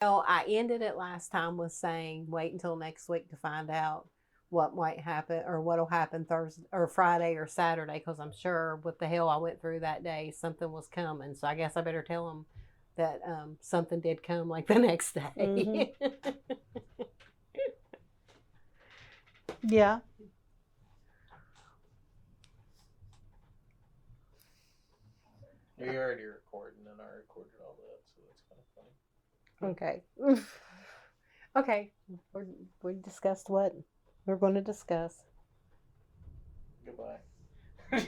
Well, I ended it last time with saying wait until next week to find out what might happen or what'll happen Thursday or Friday or Saturday because I'm sure with the hell I went through that day, something was coming. So I guess I better tell them that something did come like the next day. Mm-hmm. Yeah. You're already recording, and I recorded all that, so that's kind of Okay. funny. Okay. We discussed what we're going to discuss. Goodbye. Are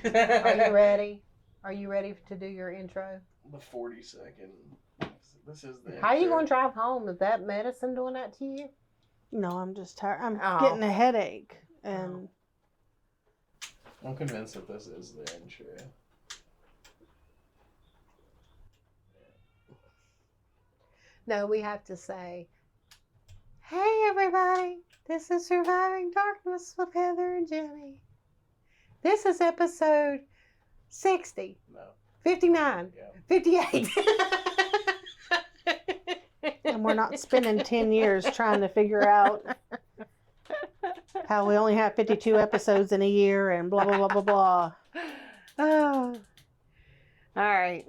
you ready? Are you ready to do your intro? The 40-second. This is the. How are you going to drive home? Is that medicine doing that to you? No, I'm just tired. I'm Oh. getting a headache. And I'm convinced that this is the intro. No, we have to say, hey everybody, this is Surviving Darkness with Heather and Jenny. This is episode 60, No. 59, Yeah. 58. and we're not spending 10 years trying to figure out how we only have 52 episodes in a year and blah, blah, blah, blah, blah. Oh. All right.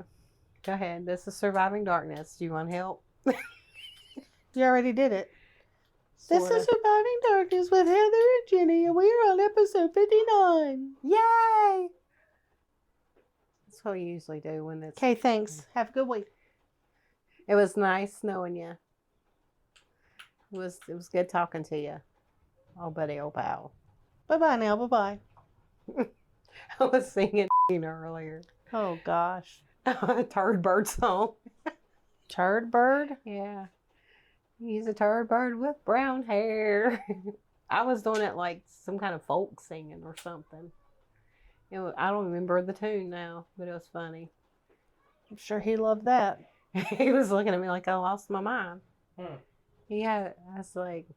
Go ahead. This is Surviving Darkness. Do you want help? You already did it. This Sorta. is Surviving Darkness with Heather and Jenny, and we're on episode 59. Yay! That's what we usually do when it's... Okay, thanks. Have a good week. It was nice knowing you. It was good talking to you. Oh, buddy, oh, pal. Bye-bye now. Bye-bye. I was singing earlier. Oh, gosh. Turd bird song. Turd bird? Yeah. He's a turd bird with brown hair. I was doing it like some kind of folk singing or something. I don't remember the tune now, but it was funny. I'm sure he loved that. He was looking at me like I lost my mind. Hmm. I was like,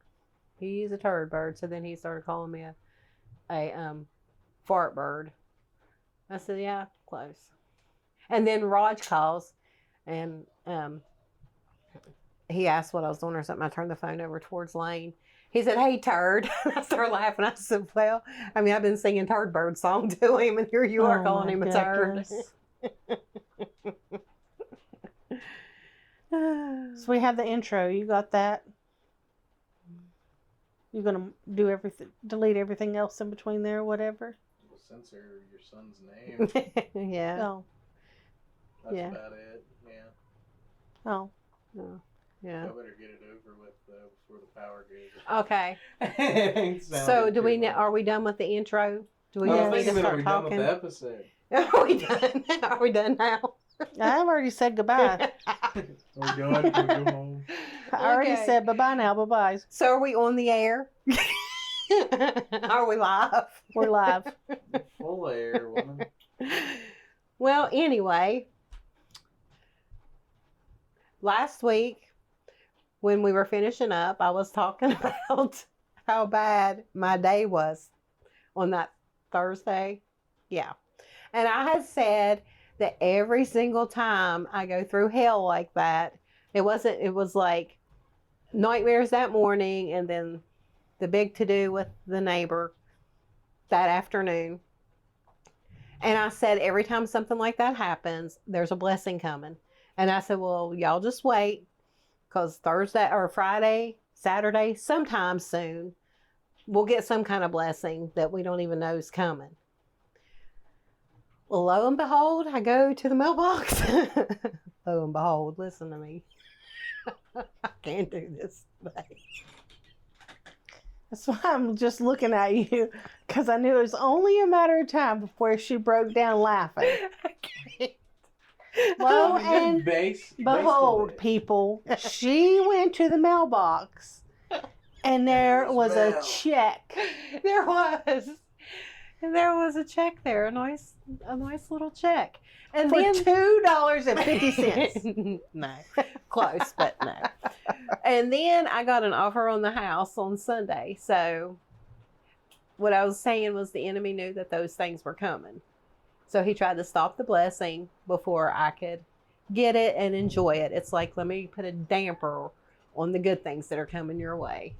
he's a turd bird. So then he started calling me a fart bird. I said, yeah, close. And then Raj calls and he asked what I was doing or something. I turned the phone over towards Lane. He said, hey, turd. I started laughing. I said, well, I mean, I've been singing Turd Bird song to him, and here you are calling him a turd. So we have the intro. You got that? You gonna do everything, delete everything else in between there, whatever? We'll censor your son's name. Yeah. Oh, That's Yeah. about it. Yeah. oh. Oh, I yeah. better get it over with before the power goes. Okay. It So sounded do we? too much. Are we done with the intro? Do we I just was need to thinking that start we done with talking? the episode. Are we done? Are we done now? I've already said goodbye. Are we done? Can we go home? I already Okay. said bye-bye now. Bye-bye. So are we on the air? Are we live? We're live. Full air, woman. Well, anyway, last week when we were finishing up, I was talking about how bad my day was on that Thursday. Yeah. And I had said that every single time I go through hell like that, it was like nightmares that morning and then the big to-do with the neighbor that afternoon. And I said, every time something like that happens, there's a blessing coming. And I said, well, y'all just wait, because Thursday or Friday, Saturday, sometime soon, we'll get some kind of blessing that we don't even know is coming. Well, lo and behold, I go to the mailbox. Lo and behold, listen to me. I can't do this today. That's why I'm just looking at you, because I knew it was only a matter of time before she broke down laughing. I can't. Well, Good and base. behold, base people, she went to the mailbox, and there was a check. There was. And there was a check there, a nice little check. And For then $2.50. No, close, but no. And then I got an offer on the house on Sunday. So what I was saying was the enemy knew that those things were coming. So he tried to stop the blessing before I could get it and enjoy it. It's like, let me put a damper on the good things that are coming your way.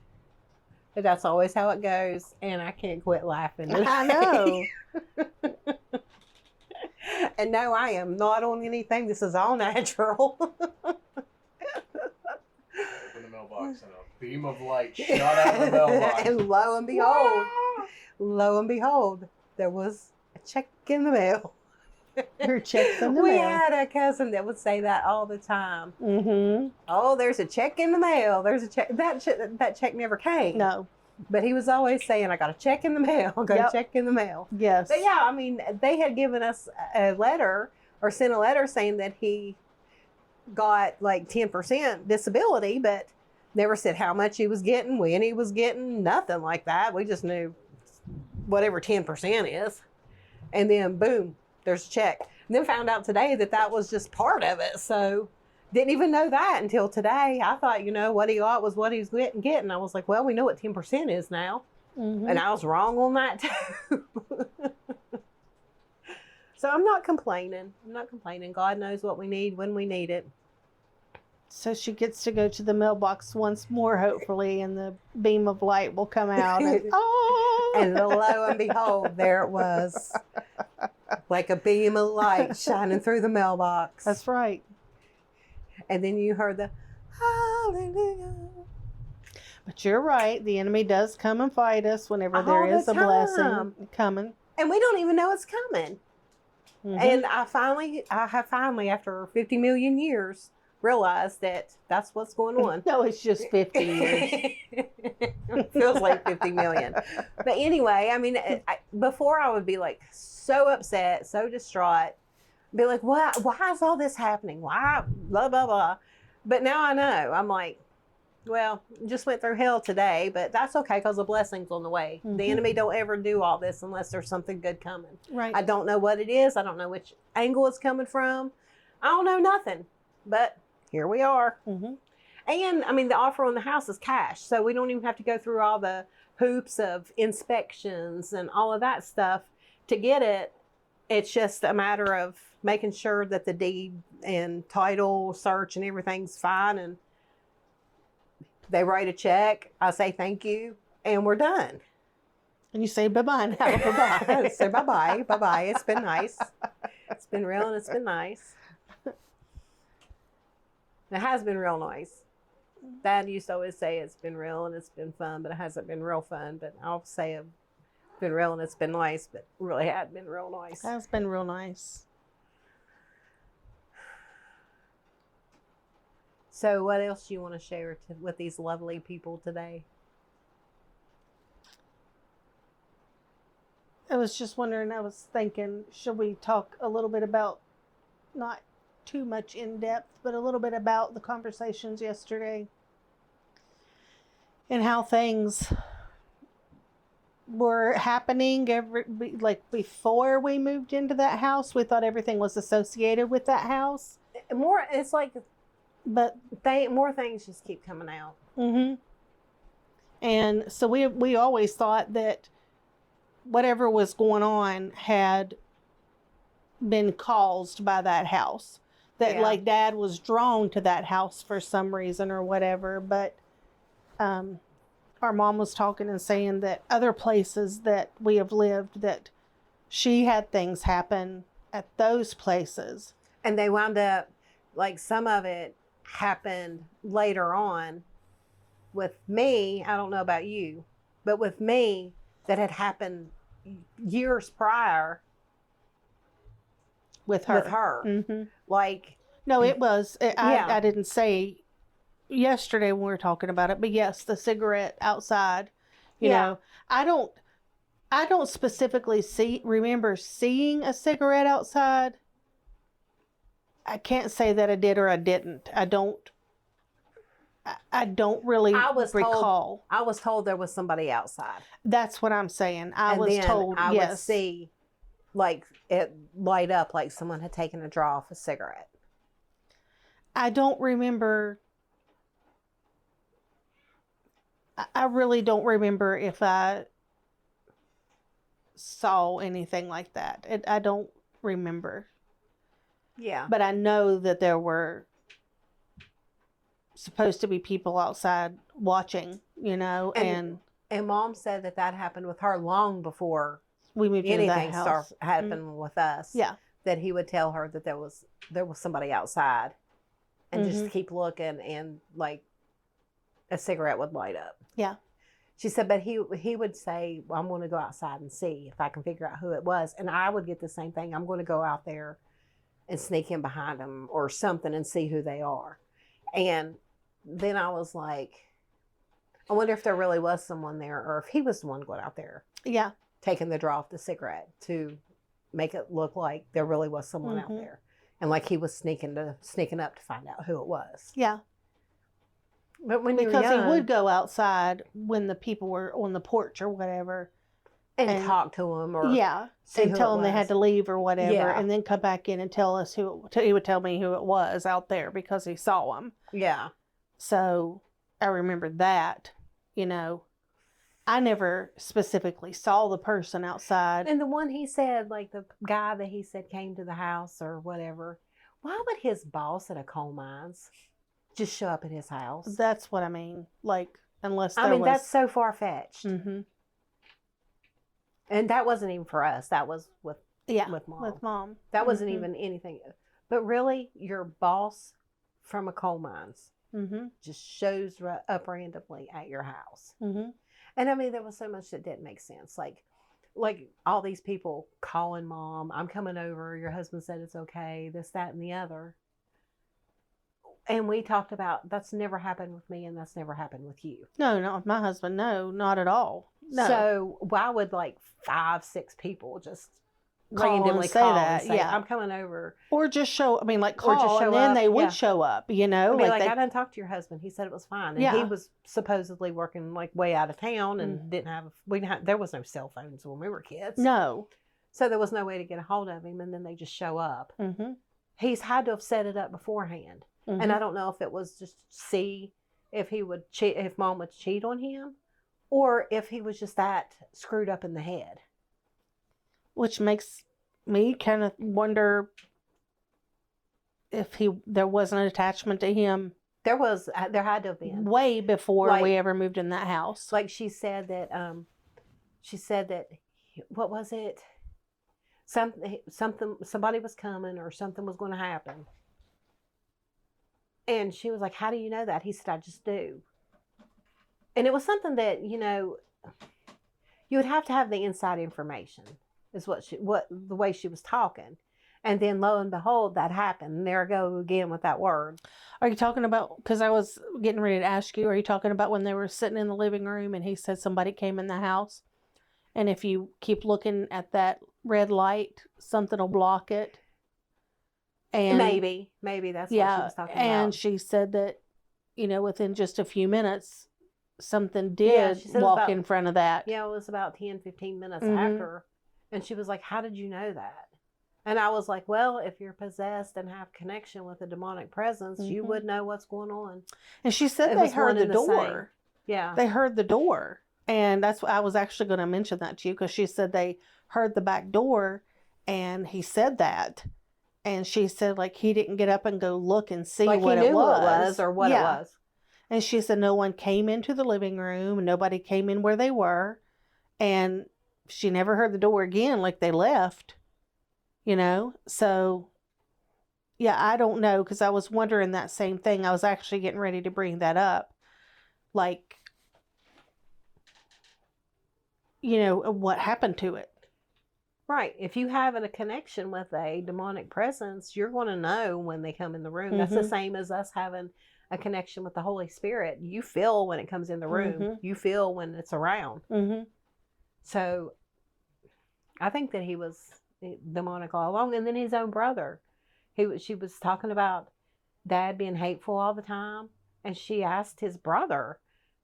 But that's always how it goes, and I can't quit laughing. I know. And no, I am not on anything. This is all natural. Open the mailbox and a beam of light shot out of the mailbox. And lo and behold, there was a check in the mail. Your check's in the We mail. had a cousin that would say that all the time. Mm-hmm. Oh, there's a check in the mail. There's a check. That check never came. No. But he was always saying, I got a check in the mail. I got Yep. a check in the mail. Yes. But yeah, I mean, they had given us a letter or sent a letter saying that he got like 10% disability, but never said how much he was getting, when he was getting, nothing like that. We just knew whatever 10% is. And then boom, there's a check. And then found out today that that was just part of it. So didn't even know that until today. I thought, what he got was what he was getting. I was like, well, we know what 10% is now. Mm-hmm. And I was wrong on that too. So I'm not complaining. God knows what we need when we need it. So she gets to go to the mailbox once more, hopefully, and the beam of light will come out. And, oh! And lo and behold, there it was. Like a beam of light shining through the mailbox. That's right. And then you heard the hallelujah. But you're right. The enemy does come and fight us whenever All there the is a time. blessing coming. And we don't even know it's coming. Mhm. And I have finally, after 50 million years, realized that that's what's going on. No, it's just 50 years. Feels like 50 million. But anyway, I mean, before I would be like so upset, so distraught, be like, why is all this happening? Why? Blah, blah, blah. But now I know. I'm like, well, just went through hell today, but that's okay because the blessing's on the way. Mhm. The enemy don't ever do all this unless there's something good coming. Right. I don't know what it is. I don't know which angle it's coming from. I don't know nothing. But here we are. Mm-hmm. And I mean, the offer on the house is cash. So we don't even have to go through all the hoops of inspections and all of that stuff to get it. It's just a matter of making sure that the deed and title search and everything's fine. And they write a check. I say thank you. And we're done. And you say bye-bye now. Bye-bye. Say bye-bye. Bye-bye. It's been nice. It's been real and it's been nice. It has been real nice. Dad used to always say it's been real and it's been fun, but it hasn't been real fun. But I'll say it's been real and it's been nice, but it really had been real nice. That's been real nice. So what else do you want to share with these lovely people today? I was just wondering, I was thinking, should we talk a little bit about, not too much in depth, but a little bit about the conversations yesterday and how things were happening before we moved into that house. We thought everything was associated with that house, It's like but more things just keep coming out. mm-hmm. And so we always thought that whatever was going on had been caused by that house. That Yeah. like Dad was drawn to that house for some reason or whatever. But our mom was talking and saying that other places that we have lived, that she had things happen at those places. And they wound up, like some of it happened later on with me. I don't know about you, but with me, that had happened years prior With her. with her. Mm-hmm. Like, No, it was. Yeah. I didn't say yesterday when we were talking about it, but yes, the cigarette outside. You Yeah. know, I don't specifically remember seeing a cigarette outside. I can't say that I did or I didn't. I don't really I was recall. I was told there was somebody outside. That's what I'm saying. I And was then told, I would yes. see like it light up like someone had taken a draw off a cigarette. I don't remember. I really don't remember if I saw anything like that. I don't remember. Yeah. But I know that there were supposed to be people outside watching, you know, and And Mom said that happened with her long before we moved into that anything house. happened with us. Yeah. That he would tell her that there was somebody outside, and Mm-hmm. just keep looking, and like a cigarette would light up. Yeah. She said, but he would say, well, I'm going to go outside and see if I can figure out who it was, and I would get the same thing. I'm going to go out there and sneak in behind them or something and see who they are. And then I was like, I wonder if there really was someone there, or if he was the one going out there Yeah. taking the draw off the cigarette to make it look like there really was someone out Mhm. there, and like he was sneaking up to find out who it was. Yeah. But when you're Because young, he would go outside when the people were on the porch or whatever. and talk to them, or Yeah. see And who tell it them they had was. to leave or whatever. Yeah. And then come back in and tell us he would tell me who it was out there because he saw him. Yeah, So I remember that, you know. I never specifically saw the person outside. and the one he said, like the guy that he said came to the house or whatever. Why would his boss at a coal mines just show up at his house? That's what I mean. Like, unless there I mean, was... that's so far fetched. Mm-hmm. And that wasn't even for us. That was with Yeah, Mom. with Mom. That wasn't Mhm. even anything. But really, your boss from a coal mines Mm-hmm. just shows up randomly at your house. Mm-hmm. And I mean, there was so much that didn't make sense. Like all these people calling Mom, I'm coming over. Your husband said it's okay. This, that, and the other. And we talked about that's never happened with me, and that's never happened with you. No, not with my husband. No, not at all. No. So why would like 5, 6 people just Call and randomly say call that, and say, yeah. I'm coming over? Or just show, I mean, like Or just call, show and then up, they would yeah. show up, you know? I'd be like, they, I didn't talk to your husband. He said it was fine. And Yeah. he was supposedly working like way out of town and there was no cell phones when we were kids. no. So there was no way to get a hold of him, and then they just show up. Mm-hmm. He's had to have set it up beforehand. Mm-hmm. And I don't know if it was just see if he would cheat, if Mom would cheat on him, or if he was just that screwed up in the head. Which makes me kind of wonder if there was an attachment to him There had to have been. way before Like- we ever moved in that house. Like she said that what was it? Somebody was coming, or something was going to happen. And she was like, how do you know that? He said, I just do. And it was something that, you know, you would have to have the inside information, is the way she was talking. And then lo and behold, that happened. And there I go again with that word. Are you talking about, because I was getting ready to ask you, are you talking about when they were sitting in the living room and he said somebody came in the house? And if you keep looking at that red light, something will block it. And Maybe that's what she was talking and about. she said that, you know, within just a few minutes, something Yeah, did she said it was walk about- in front of that. Yeah, it was about 10, 15 minutes Mhm. after. And she was like, how did you know that? And I was like, well, if you're possessed and have connection with a demonic presence, you Mhm. would know what's going on. And she said It they was heard one the and the same. door. Yeah. They heard the door. And that's what I was actually going to mention that to you, because she said they heard the back door and he said that. And she said, like, he didn't get up and go look and see like what he knew it was. what it was or what it was. And she said no one came into the living room. Nobody came in where they were. And she never heard the door again, like they left, you know? So, yeah, I don't know, because I was wondering that same thing. I was actually getting ready to bring that up. Like, you know, what happened to it? Right. If you have a connection with a demonic presence, you're going to know when they come in the room. That's the Mhm. same as us having a connection with the Holy Spirit. You feel when it comes in the room. Mhm. You feel when it's around. Mm-hmm. So I think that he was demonic all along. And then his own brother. She was talking about Dad being hateful all the time. And she asked his brother,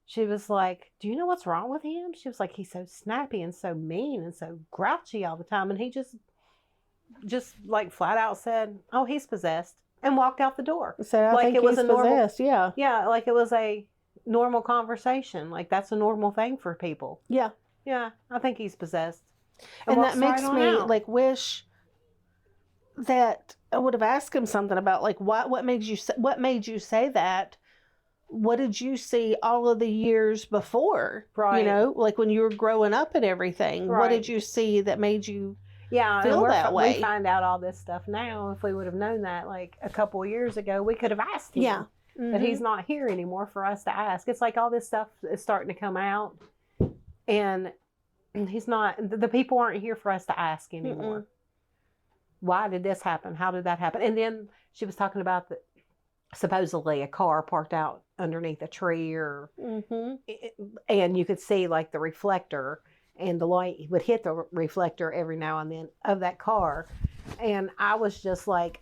she was like, do you know what's wrong with him? She was like, he's so snappy and so mean and so grouchy all the time. And he just like flat out said, oh, he's possessed, and walked out the door. So I Like think it was he's a normal- possessed, yeah. Yeah, like it was a normal conversation. Like that's a normal thing for people. Yeah. Yeah, I think he's possessed. And walks that makes right on me out. like wish that I would have asked him something about like what made you say that, what did you see all of the years before? Right. You know, like when you were growing up and everything. What Right. did you see that made you Yeah, feel and that way? we find out all this stuff now. If we would have known that like a couple of years ago, we could have asked him. Yeah. But he's not here anymore for us to ask. It's like all this stuff is starting to come out, and he's not. The people aren't here for us to ask anymore. Mm-mm. Why did this happen? How did that happen? And then she was talking about supposedly a car parked out underneath a tree, or Mm-hmm. and you could see like the reflector, and the light would hit the reflector every now and then of that car. And I was just like,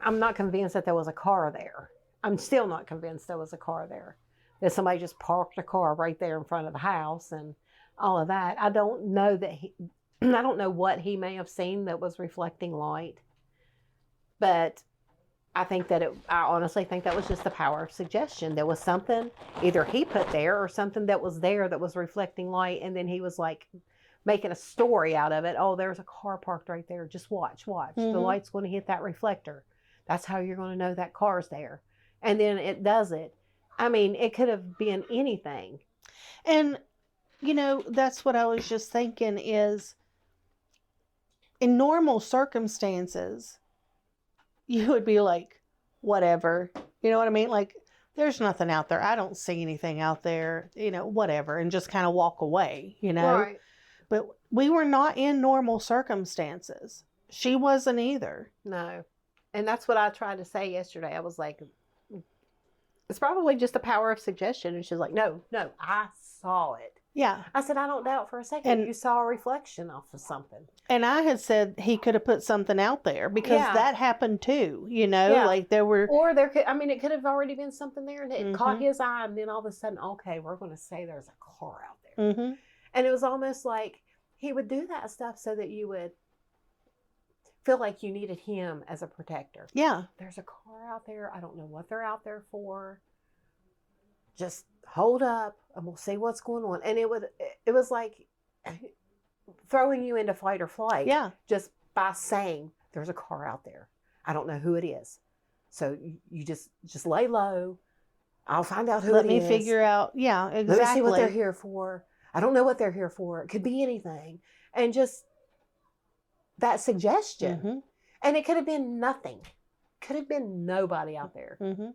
I'm not convinced that there was a car there. I'm still not convinced there was a car there. That somebody just parked a car right there in front of the house and all of that. I don't know that I don't know what he may have seen that was reflecting light. But I honestly think that was just the power of suggestion. There was something either he put there or something that was there that was reflecting light. And then he was like making a story out of it. Oh, there's a car parked right there. Just watch. Mm-hmm. The light's going to hit that reflector. That's how you're going to know that car's there. And then it does it. I mean, it could have been anything. And, you know, that's what I was just thinking is in normal circumstances, you would be like, whatever. You know what I mean? Like, there's nothing out there. I don't see anything out there, you know, whatever. And just kind of walk away, you know? Right. But we were not in normal circumstances. She wasn't either. No. And that's what I tried to say yesterday. I was like, it's probably just the power of suggestion. And she's like, no, I saw it. Yeah. I said, I don't doubt for a second And- you saw a reflection off of something. And I had said he could have put something out there because Yeah. that happened too, you know? Yeah. Like there were... Or it could have already been something there and it caught Mhm. his eye. And then all of a sudden, okay, we're going to say there's a car out there. Mm-hmm. And it was almost like he would do that stuff so that you would feel like you needed him as a protector. Yeah. There's a car out there. I don't know what they're out there for. Just hold up and we'll see what's going on. And it was like throwing you into fight or flight. Yeah. Just by saying there's a car out there. I don't know who it is. So you just lay low. I'll find out who Let it me is. figure out. Yeah, exactly. Let me see what they're here for. I don't know what they're here for. It could be anything. And just that suggestion. Mm-hmm. And it could have been nothing. Could have been nobody out there. Mm-hmm.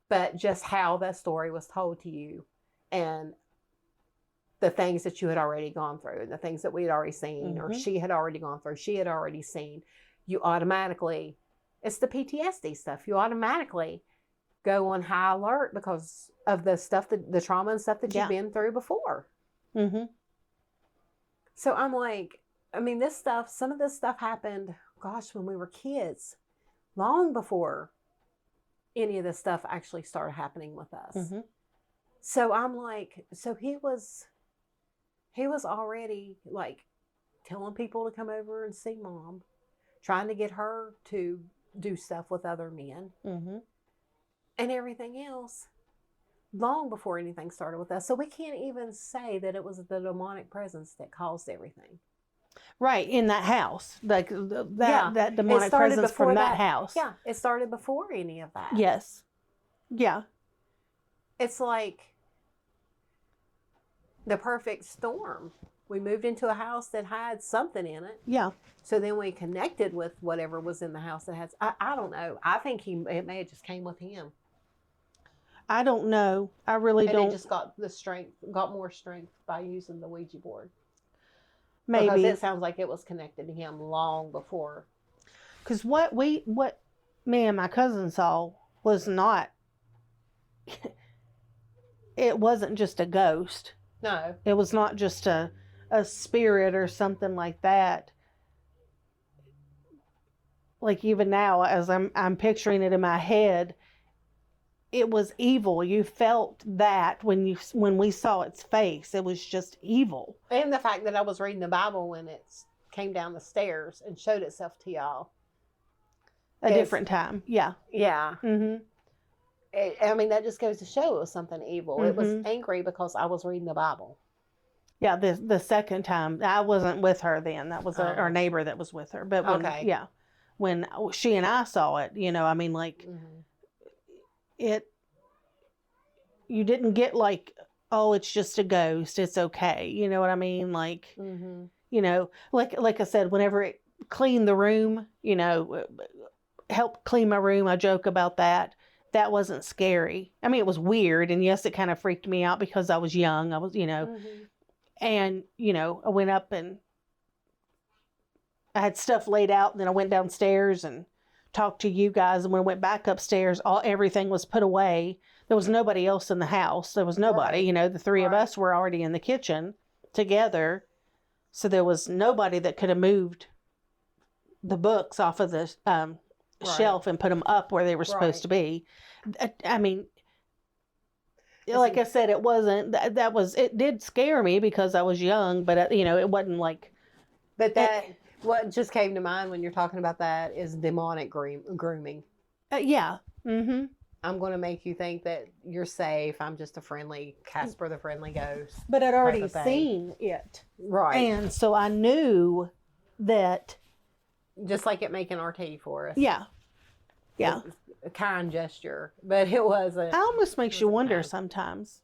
But just how that story was told to you and the things that you had already gone through and the things that we had already seen or Mhm. she had already gone through, she had already seen, you automatically, it's the PTSD stuff. You automatically go on high alert because of the stuff, the trauma and stuff that Yeah. you've been through before. Mm-hmm. So I'm like, I mean, some of this stuff happened, gosh, when we were kids, long before any of this stuff actually started happening with us. Mm-hmm. So I'm like, so he was already like telling people to come over and see mom, trying to get her to do stuff with other men Mm-hmm. and everything else long before anything started with us. So we can't even say that it was the demonic presence that caused everything. Right, in that house. Like Yeah. that demonic started presence before from that that. house. Yeah, it started before any of that. Yes. Yeah. It's like the perfect storm. We moved into a house that had something in it. Yeah. So then we connected with whatever was in the house that has, I don't know. I think it may have just came with him. I don't know. I really And don't. he just got more strength by using the Ouija board. Maybe. Because it sounds like it was connected to him long before. Because what me and my cousin saw was not, it wasn't just a ghost. No. It was not just a spirit or something like that. Like even now, as I'm picturing it in my head, it was evil. You felt that when we saw its face, it was just evil. And the fact that I was reading the Bible when it came down the stairs and showed itself to y'all. A Yes. different time. Yeah. Yeah. Mm-hmm. I mean, that just goes to show it was something evil. It was Mhm. angry because I was reading the Bible. Yeah, the second time I wasn't with her then. That was our neighbor that was with her. But when, Okay. yeah, when she and I saw it, I mean, like Mm-hmm. you didn't get like, oh, it's just a ghost, it's okay. You know what I mean? Like, Mm-hmm. you know, like I said, whenever it cleaned the room, you know, help clean my room, I joke about that. That wasn't scary. I mean, it was weird, and yes, it kind of freaked me out because I was young. I was, you know, Mm-hmm. and you know, I went up and I had stuff laid out, and then I went downstairs and talked to you guys, and when I went back upstairs, everything was put away. There was nobody else in the house. There was nobody. Right. You know, the three of Right. us were already in the kitchen together, so there was nobody that could have moved the books off of the Right. shelf and put them up where they were supposed Right. to be. I mean, It's like in- I said, it wasn't that was it did scare me because I was young, but you know, it wasn't like But that what just came to mind when you're talking about that is demonic grooming. yeah. Mm-hmm. I'm going to make you think that you're safe. I'm just a friendly Casper the Friendly Ghost. But I'd already of thing. seen it, Right. and so I knew that. Just like it making our tea for us. Yeah, yeah. It was a kind gesture, but it wasn't. It almost makes you wasn't wonder bad. sometimes.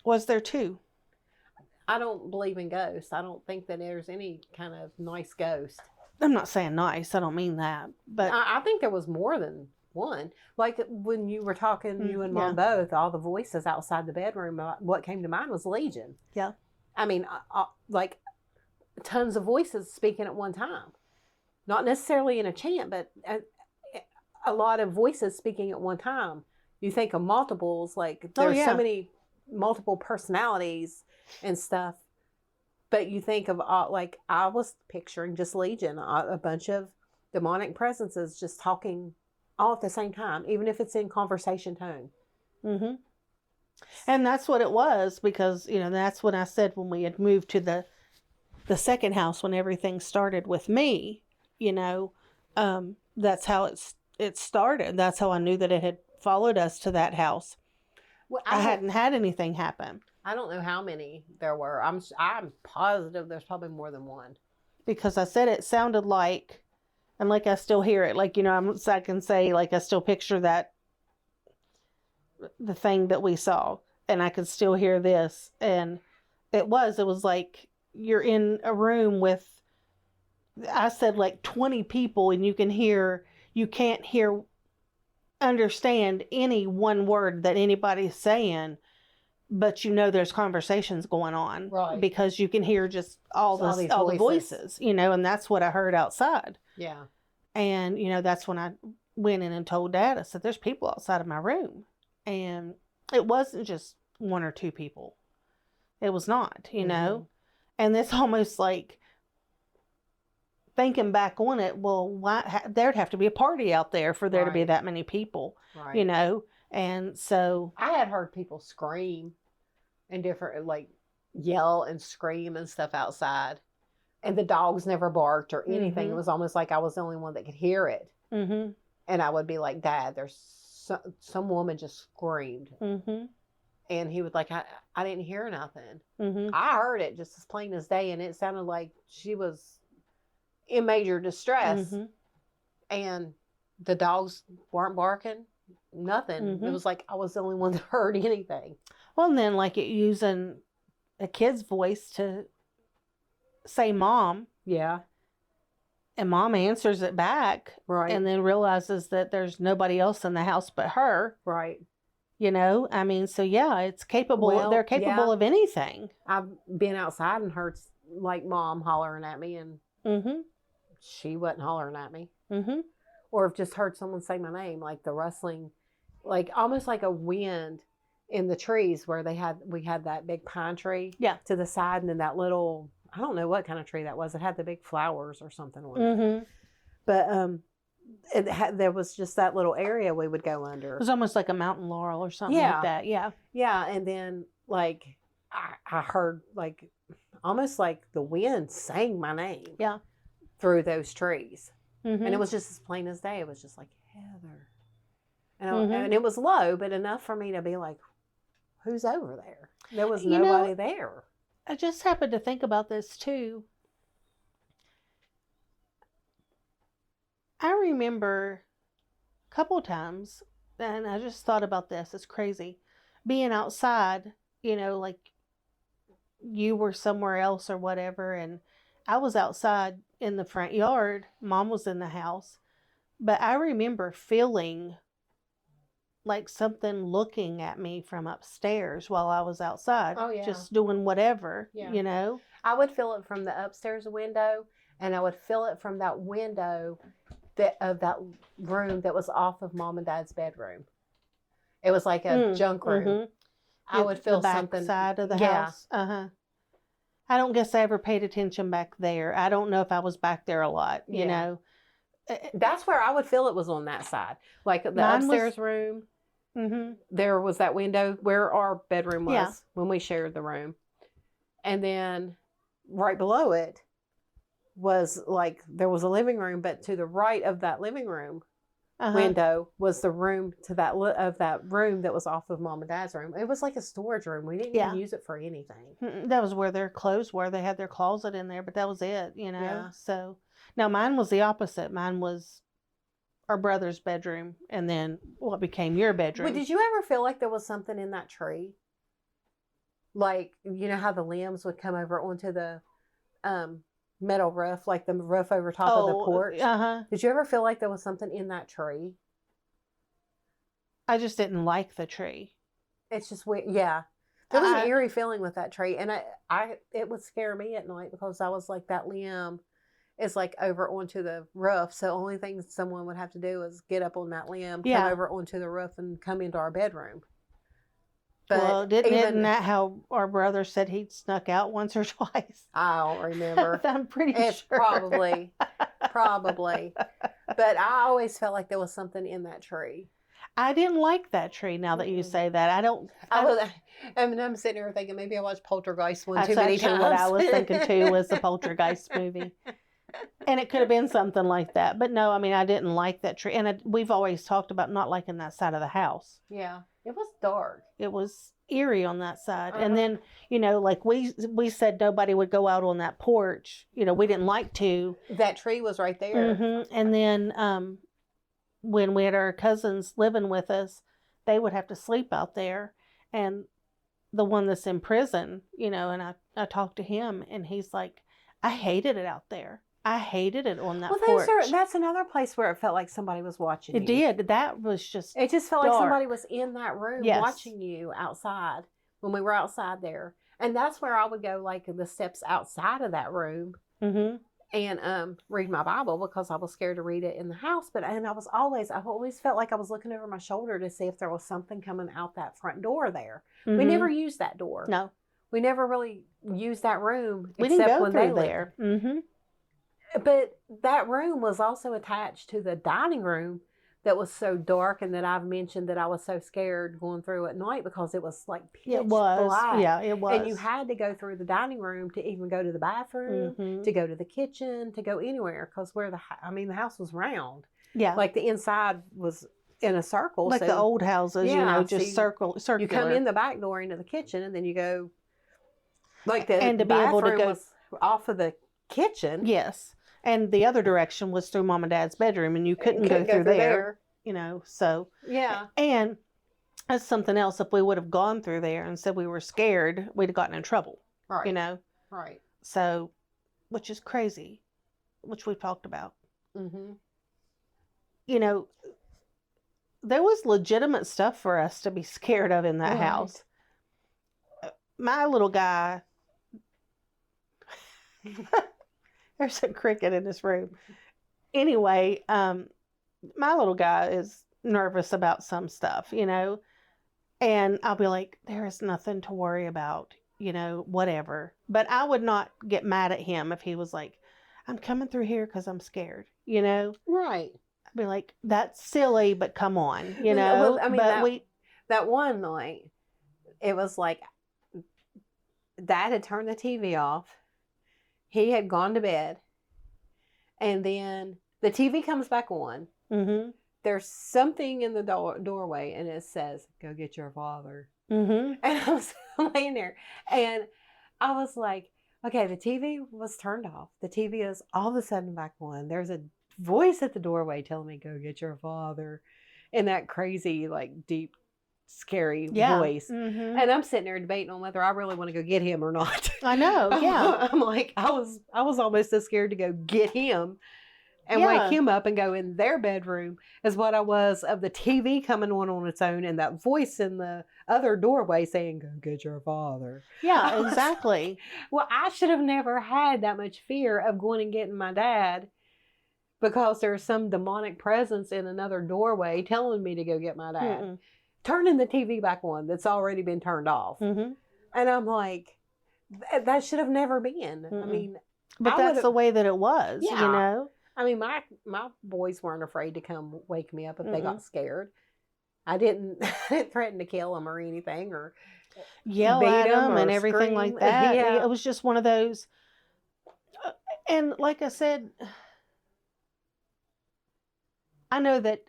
Was there two? I don't believe in ghosts. I don't think that there's any kind of nice ghost. I'm not saying nice. I don't mean that, but I think there was more than one. Like when you were talking, you and Mom both, all the voices outside the bedroom, what came to mind was Legion. Yeah. I mean, like tons of voices speaking at one time. Not necessarily in a chant, but a lot of voices speaking at one time. You think of multiples, like there's so many multiple personalities and stuff. But you think of, like, I was picturing just Legion, a bunch of demonic presences just talking all at the same time, even if it's in conversation tone. mm-hmm. And that's what it was, because, you know, that's when I said when we had moved to the second house, when everything started with me, you know, that's how it started. That's how I knew that it had followed us to that house. Well, I hadn't had anything happen. I don't know how many there were. I'm positive there's probably more than one. Because I said it sounded like, and like I still hear it, like, you know, I can say, like, I still picture that, the thing that we saw, and I could still hear this. And it was like you're in a room with, I said like 20 people, and you can't understand any one word that anybody's saying, but you know there's conversations going on, Right. because you can hear just all these the voices. voices, you know, and that's what I heard outside. Yeah. And, you know, that's when I went in and told Dad, I said, there's people outside of my room. And it wasn't just one or two people. It was not, you know. And it's almost like, thinking back on it, well, why there'd have to be a party out there for there to be Right. that many people, Right. you know. And so I had heard people scream and different, like, yell and scream and stuff outside. And the dogs never barked or anything. Mhm. It was almost like I was the only one that could hear it. mm-hmm, And I would be like, Dad, there's some woman just screamed. mm-hmm, And he was like, I didn't hear nothing. mm-hmm. I heard it just as plain as day. And it sounded like she was in major distress. Mm-hmm. And the dogs weren't barking. Nothing. Mhm. It was like I was the only one that heard anything. Well, and then like it using a kid's voice to say mom, Yeah. and Mom answers it back, Right. and then realizes that there's nobody else in the house but her. Right. You know, I mean, so yeah, it's capable. Well, they're capable yeah. of anything. I've been outside and heard like Mom hollering at me, and Mm-hmm. she wasn't hollering at me. Mm-hmm. Or I've just heard someone say my name, like the rustling, like almost like a wind in the trees where we had that big pine tree Yeah. to the side, and then that little, I don't know what kind of tree that was. It had the big flowers or something on it. Mm-hmm. But there was just that little area we would go under. It was almost like a mountain laurel or something Yeah. like that. Yeah. Yeah, and then like I heard like almost like the wind sang my name. Yeah. Through those trees. Mm-hmm. And it was just as plain as day. It was just like, Heather. And, Mhm. and it was low, but enough for me to be like, who's over there? There was You know- nobody there. I just happened to think about this too. I remember a couple times and I just thought about this. It's crazy. Being outside, like you were somewhere else or whatever, and I was outside in the front yard. Mom was in the house. But I remember feeling like something looking at me from upstairs while I was outside. Oh, yeah. Just doing whatever, Yeah. I would feel it from the upstairs window, and I would feel it from that window of that room that was off of Mom and Dad's bedroom. It was like a junk room. Mm-hmm. I would feel the back something. side of the Yeah. house. I don't guess I ever paid attention back there. I don't know if I was back there a lot, you Yeah. know. That's where I would feel it was on that side. Like the Mine was- upstairs room, Mm-hmm. there was that window where our bedroom was Yeah. when we shared the room. And then right below it was like there was a living room, but to the right of that living room window was the room to that of that room that was off of Mom and Dad's room. It was like a storage room. We didn't Yeah. even use it for anything. That was where their clothes were. They had their closet in there, but that was it, you know. Yeah. So now mine was the opposite. Mine was our brother's bedroom, and then what became your bedroom. But did you ever feel like there was something in that tree? Like, you know how the limbs would come over onto the metal roof, like the roof over top of the porch? Did you ever feel like there was something in that tree? I just didn't like the tree. It's just weird. Yeah. There was an eerie feeling with that tree. And it would scare me at night because I was like, that limb is like over onto the roof. So only thing someone would have to do is get up on that limb, come over onto the roof and come into our bedroom. But well, isn't that how our brother said he'd snuck out once or twice? I don't remember. I'm pretty It's sure. probably. But I always felt like there was something in that tree. I didn't like that tree. Now that you say that, I'm sitting here thinking maybe I watched Poltergeist one too many times. What I was thinking too was the Poltergeist movie, and it could have been something like that. But no, I mean I didn't like that tree, and we've always talked about not liking that side of the house. Yeah, it was dark. It was eerie on that side, and then like we said nobody would go out on that porch. We didn't like to. That tree was right there. And then when we had our cousins living with us, they would have to sleep out there, and the one that's in prison, and I talked to him, and he's like, I hated it out there. I hated it on that porch. That's another place where it felt like somebody was watching you. It did. That was just It just felt dark. like somebody was in that room watching you outside when we were outside there. And that's where I would go, like the steps outside of that room and read my Bible because I was scared to read it in the house. I've always felt like I was looking over my shoulder to see if there was something coming out that front door there. We never used that door. No. We never really used that room. We except didn't go when through they there. But that room was also attached to the dining room that was so dark, and that I've mentioned that I was so scared going through at night because it was like pitch black. Yeah, it was. And you had to go through the dining room to even go to the bathroom, to go to the kitchen, to go anywhere because the house was round. Yeah. Like the inside was in a circle. Like the old houses, just circular. You come in the back door into the kitchen, and then you go like the and to be able to go was off of the kitchen. Yes. And the other direction was through Mom and Dad's bedroom, and you couldn't go through there. So. Yeah. And that's something else. If we would have gone through there and said we were scared, we'd have gotten in trouble. Right. Right. So, which is crazy, which we've talked about. There was legitimate stuff for us to be scared of in that house. My little guy... There's a cricket in this room. Anyway, my little guy is nervous about some stuff, and I'll be like, there is nothing to worry about, whatever. But I would not get mad at him if he was like, I'm coming through here because I'm scared, Right. I'd be like, that's silly, but come on, Well, I mean, but that one night, it was like Dad had turned the TV off. He had gone to bed, and then the TV comes back on. There's something in the doorway, and it says, "Go get your father." And I was laying there, and I was like, okay, the TV was turned off. The TV is all of a sudden back on. There's a voice at the doorway telling me, "Go get your father." in that crazy, like deep, scary Yeah. voice. Mhm. And I'm sitting there debating on whether I really want to go get him or not. I know. Yeah. I'm like, I was almost as scared to go get him and Yeah. wake him up and go in their bedroom as what I was of the TV coming on its own and that voice in the other doorway saying, "Go get your father." Yeah, exactly. Well, I should have never had that much fear of going and getting my dad because there's some demonic presence in another doorway telling me to go get my dad. Mm-mm. Turning the TV back on that's already been turned off. Mhm. And I'm like, that should have never been. I Mm-mm. mean, But I that's would've- the way that it was, you Yeah. know? I mean, my boys weren't afraid to come wake me up if they Mm-mm. got scared. I didn't threaten to kill them or anything, or Yell beat at 'em them and or everything like scream. that. Yeah. It was just one of those. And like I said, I know that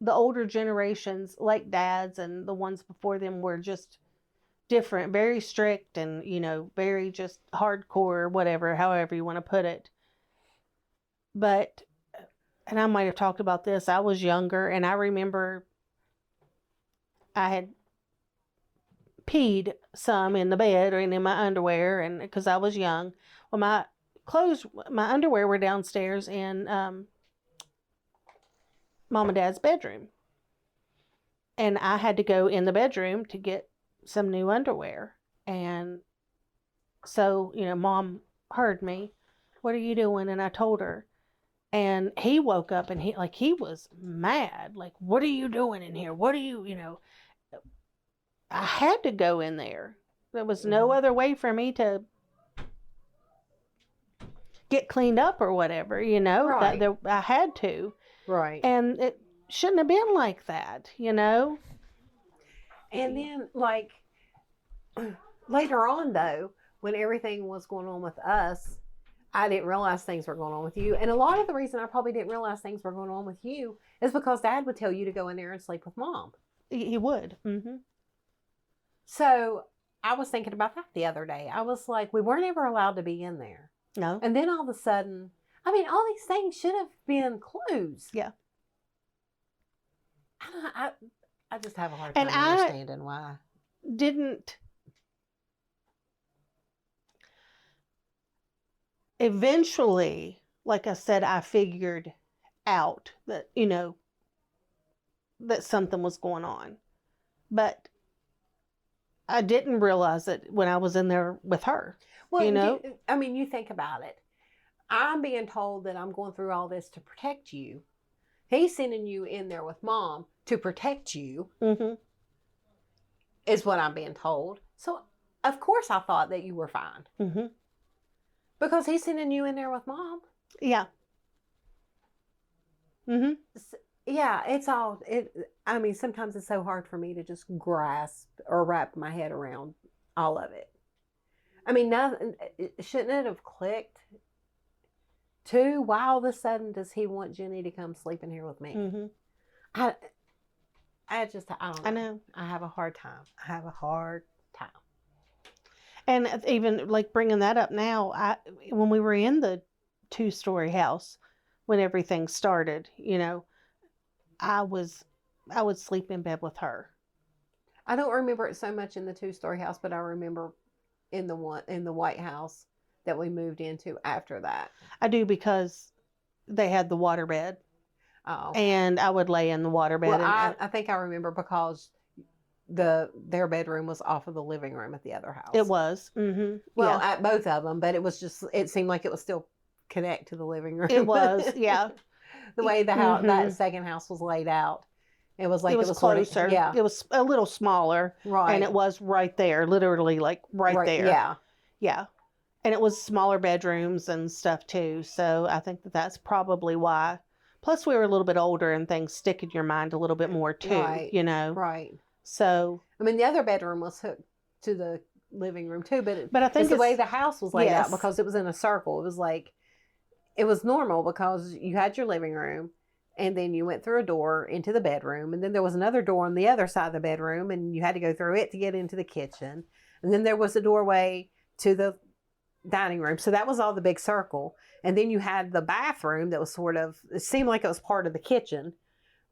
the older generations, like dads and the ones before them, were just different, very strict and, you know, very just hardcore, whatever, however you want to put it. But, and I might have talked about this, I was younger and I remember I had peed some in the bed or in my underwear, and because I was young. Well, my underwear were downstairs in Mom and Dad's bedroom, and I had to go in the bedroom to get some new underwear. And so, you know, Mom heard me. "What are you doing?" And I told her. And he woke up and he was mad. Like, "What are you doing in here? What are you, you know?" I had to go in there. There was no other way for me to get cleaned up or whatever, you know. Right. I had to. Right. And it shouldn't have been like that, you know. And then, like, later on, though, when everything was going on with us, I didn't realize things were going on with you. And a lot of the reason I probably didn't realize things were going on with you is because Dad would tell you to go in there and sleep with Mom. He would. Mm-hmm. So I was thinking about that the other day. I was like, we weren't ever allowed to be in there. No. And then all of a sudden, I mean, all these things should have been clues. Yeah. I just have a hard time And I- understanding why. Didn't. Eventually, like I said, I figured out that, you know, that something was going on. But I didn't realize it when I was in there with her. Well, You know? I mean, you think about it. I'm being told that I'm going through all this to protect you. He's sending you in there with Mom to protect you, Mm-hmm. is what I'm being told. So, of course, I thought that you were fine Mm-hmm. because he's sending you in there with Mom. Yeah. Mm-hmm. Yeah, it's all. I mean, sometimes it's so hard for me to just grasp or wrap my head around all of it. I mean, shouldn't it have clicked? Too? Why all of a sudden does he want Jenny to come sleep in here with me? Mm-hmm. I don't know. I know. I have a hard time. I have a hard time. And even like bringing that up now, when we were in the 2-story house, when everything started, you know, I would sleep in bed with her. I don't remember it so much in the 2-story house, but I remember in the White House that we moved into after that. I do, because they had the waterbed, Oh, and I would lay in the waterbed. well, and I think I remember because their bedroom was off of the living room at the other house. it was. Mm-hmm. Well, Yeah, at both of them, but it was just. It seemed like it was still connect to the living room. it was. Yeah, The way the house, Mhm. that second house was laid out, it was like it was sort of- closer. yeah, It was a little smaller, right. and it was right there, literally like right there. Yeah, Yeah. And it was smaller bedrooms and stuff too. So I think that's probably why. Plus, we were a little bit older and things stick in your mind a little bit more too, Right. you know? right. So, I mean, the other bedroom was hooked to the living room too, but but I think it's the way the house was laid Yes. out because it was in a circle. It was like, it was normal because you had your living room and then you went through a door into the bedroom, and then there was another door on the other side of the bedroom, and you had to go through it to get into the kitchen. And then there was a doorway to the dining room. So that was all the big circle. And then you had the bathroom that was sort of, it seemed like it was part of the kitchen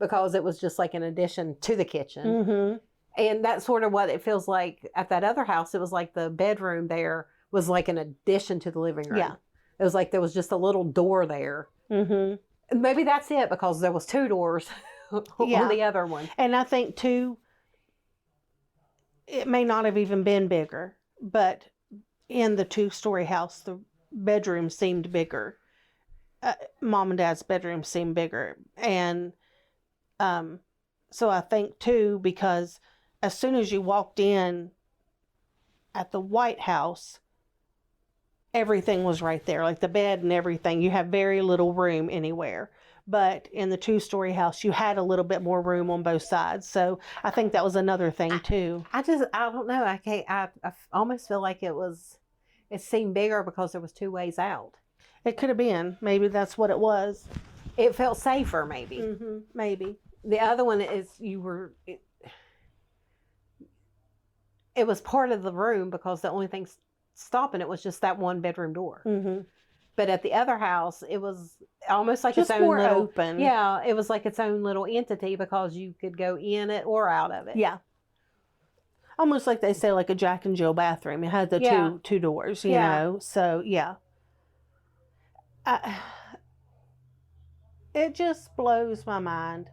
because it was just like an addition to the kitchen. Mm-hmm. And that's sort of what it feels like at that other house. It was like the bedroom there was like an addition to the living room. Yeah. It was like there was just a little door there. Mm-hmm. And maybe that's it, because there was 2 doors Yeah. on the other one. And I think too, it may not have even been bigger, but in the 2-story house, the bedroom seemed bigger. Mom and Dad's bedroom seemed bigger. And so I think too, because as soon as you walked in at the White House, everything was right there, like the bed and everything. You have very little room anywhere. But in the 2-story house, you had a little bit more room on both sides. So I think that was another thing too. I don't know. I almost feel like it seemed bigger because there was 2 ways out. It could have been. Maybe that's what it was. It felt safer, maybe. Mm-hmm. Maybe. The other one is it was part of the room, because the only thing stopping it was just that 1 bedroom door. Mm-hmm. But at the other house, it was almost like Just its own more little, open. Yeah, it was like its own little entity, because you could go in it or out of it. Yeah. Almost like they say, like a Jack and Jill bathroom. It had the Yeah. two doors, you Yeah. know. So yeah. It just blows my mind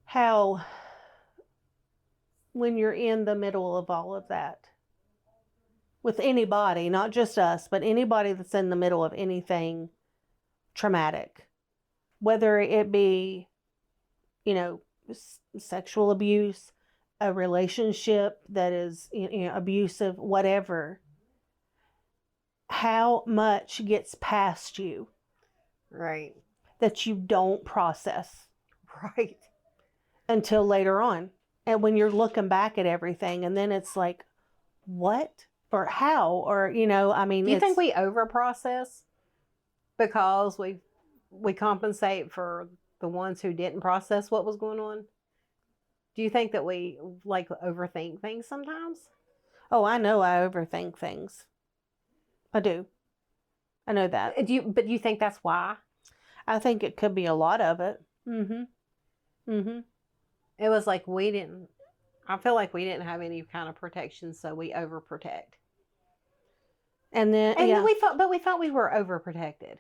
how, when you're in the middle of all of that, with anybody, not just us, but anybody that's in the middle of anything traumatic, whether it be, you know, sexual abuse, a relationship that is, you know, abusive, whatever, how much gets past you Right. that you don't process Right. until later on. And when you're looking back at everything, and then it's like, what or how, or, you know, I mean, Do you think we overprocess because we compensate for the ones who didn't process what was going on? Do you think that we like overthink things sometimes? Oh, I know I overthink things. I do. I know that. But do you think that's why? I think it could be a lot of it. Mm-hmm. Mm-hmm. It was like I feel like we didn't have any kind of protection, so we overprotect. And then, And yeah, we thought we were overprotected.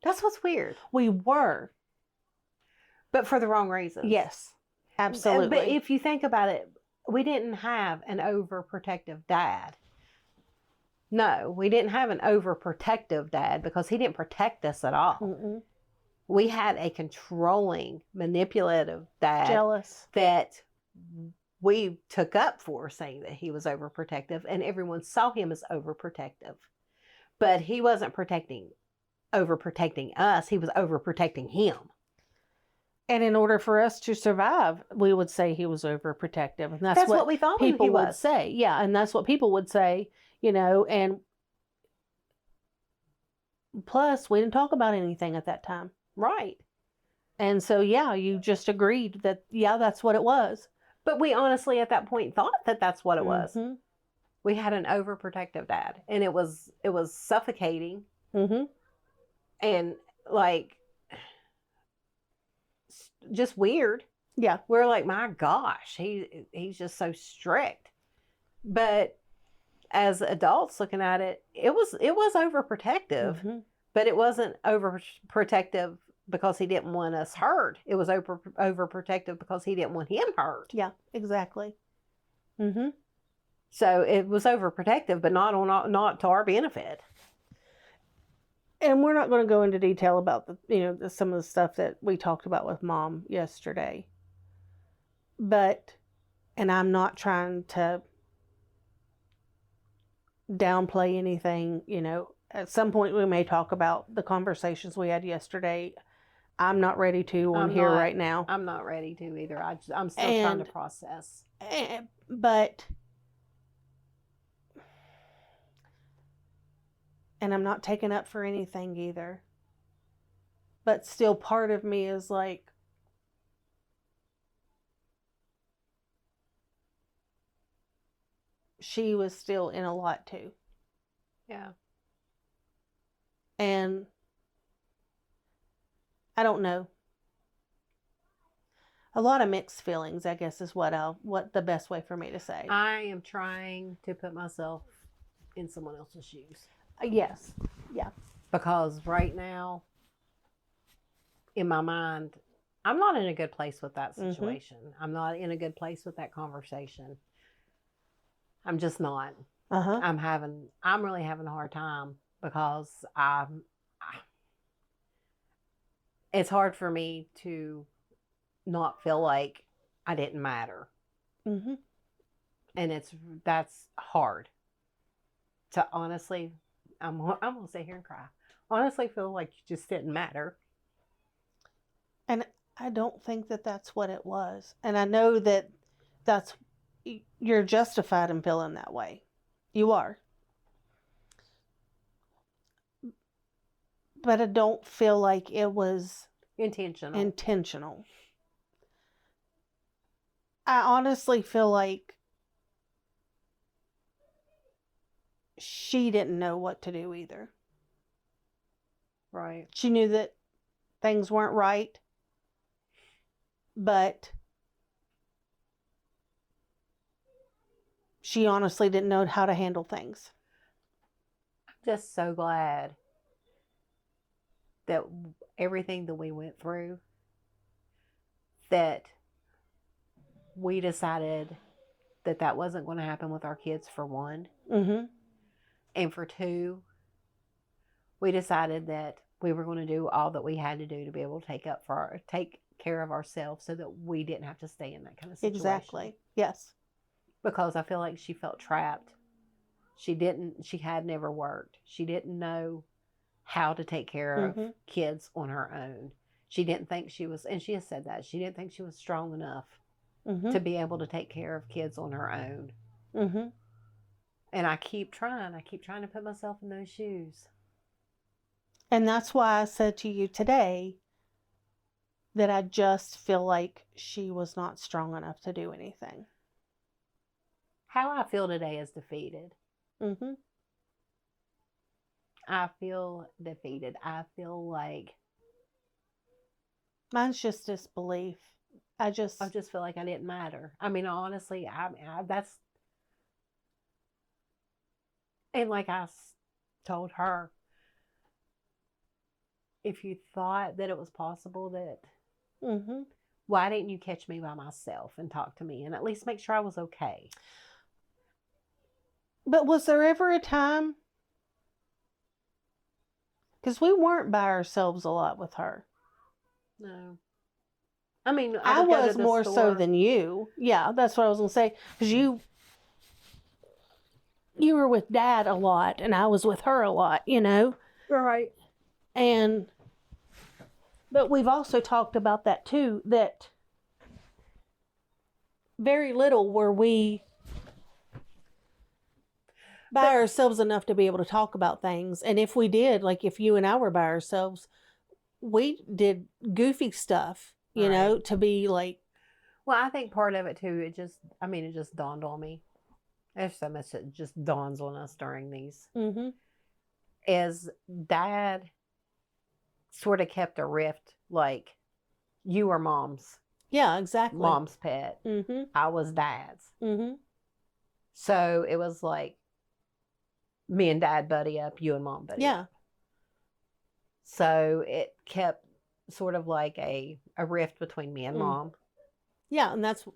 That's what's weird. we were. But for the wrong reasons. Yes, absolutely. But if you think about it, we didn't have an overprotective dad. No, we didn't have an overprotective dad, because he didn't protect us at all. Mm-mm. We had a controlling, manipulative dad Jealous. that we took up for, saying that he was overprotective, and everyone saw him as overprotective. But he wasn't overprotecting us, he was overprotecting him. And in order for us to survive, we would say he was overprotective. And That's what we thought people he would was. say. Yeah, and that's what people would say, you know, and plus we didn't talk about anything at that time. Right. And so, yeah, you just agreed that, yeah, that's what it was. But we honestly at that point thought that that's what it was. Mm-hmm. We had an overprotective dad, and it was suffocating, Mm-hmm. and like just weird. Yeah. We're like, my gosh, he's just so strict. But as adults looking at it, it was overprotective, Mm-hmm. but it wasn't overprotective because he didn't want us hurt. It was overprotective because he didn't want him hurt. Yeah, exactly. Mm-hmm. So it was overprotective, but not to our benefit. And we're not going to go into detail about some of the stuff that we talked about with Mom yesterday. But, and I'm not trying to downplay anything, you know, at some point we may talk about the conversations we had yesterday. I'm not ready to on here right now. I'm not ready to either. I'm still trying to process. But, and I'm not taking up for anything either. But still part of me is like, she was still in a lot too. Yeah. And I don't know. A lot of mixed feelings, I guess, is what the best way for me to say. I am trying to put myself in someone else's shoes. Yes. Yeah. Because right now, in my mind, I'm not in a good place with that situation. I'm not in a good place with that conversation. I'm just not. Uh-huh. I'm really having a hard time because it's hard for me to not feel like I didn't matter. Mm-hmm. And that's hard to honestly, I'm going to sit here and cry. Honestly feel like you just didn't matter. And I don't think that that's what it was. And I know that you're justified in feeling that way. You are. But I don't feel like it was intentional. I honestly feel like she didn't know what to do either. Right. She knew that things weren't right, but she honestly didn't know how to handle things. I'm just so glad that everything that we went through, that we decided that wasn't going to happen with our kids, for one. Mm-hmm. And for two, we decided that we were going to do all that we had to do to be able to take care of ourselves so that we didn't have to stay in that kind of situation. Exactly. Yes. Because I feel like she felt trapped. She had never worked. She didn't know how to take care of kids on her own. She didn't think she was, and she has said that, she didn't think she was strong enough to be able to take care of kids on her own. Mm-hmm. And I keep trying to put myself in those shoes. And that's why I said to you today that I just feel like she was not strong enough to do anything. How I feel today is defeated. Mm-hmm. I feel defeated. I feel like mine's just disbelief. I just feel like I didn't matter. I mean, honestly, that's, and like I told her, if you thought that it was possible that, why didn't you catch me by myself and talk to me and at least make sure I was okay? But was there ever a time? Because we weren't by ourselves a lot with her. No. I mean, I was more so than you. Yeah, that's what I was going to say. Because you were with Dad a lot and I was with her a lot, you know? Right. But we've also talked about that too, that very little were we by ourselves enough to be able to talk about things. And if we did, like if you and I were by ourselves, we did goofy stuff, you know, to be like. Well, I think part of it too, it just dawned on me. There's so much that just dawns on us during these. Mm-hmm. Is Dad sort of kept a rift, like you were Mom's. Yeah, exactly. Mom's pet. Mm-hmm. I was Dad's. Mm-hmm. So it was like me and Dad buddy up, you and Mom buddy up. So it kept sort of like a rift between me and Mom. Yeah, and that's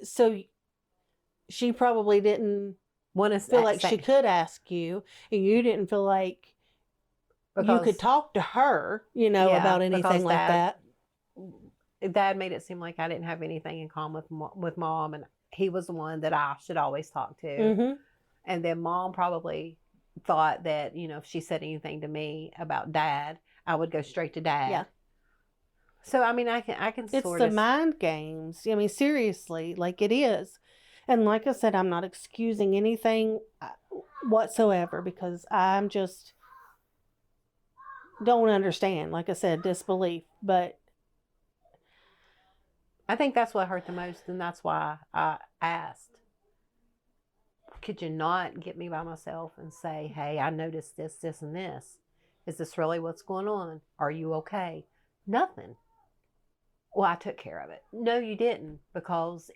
so she probably didn't want to feel like she could ask you, and you didn't feel like you could talk to her, you know, about anything like that. Dad made it seem like I didn't have anything in common with Mom, and he was the one that I should always talk to. Mm-hmm. And then Mom probably thought that, you know, if she said anything to me about Dad, I would go straight to Dad. Yeah. So I mean, I can it's sort of. It's the mind games. I mean, seriously, like it is. And like I said, I'm not excusing anything whatsoever because I'm just don't understand. Like I said, disbelief. But I think that's what hurt the most, and that's why I asked. Could you not get me by myself and say, hey, I noticed this, this, and this. Is this really what's going on? Are you okay? Nothing. Well, I took care of it. No, you didn't, because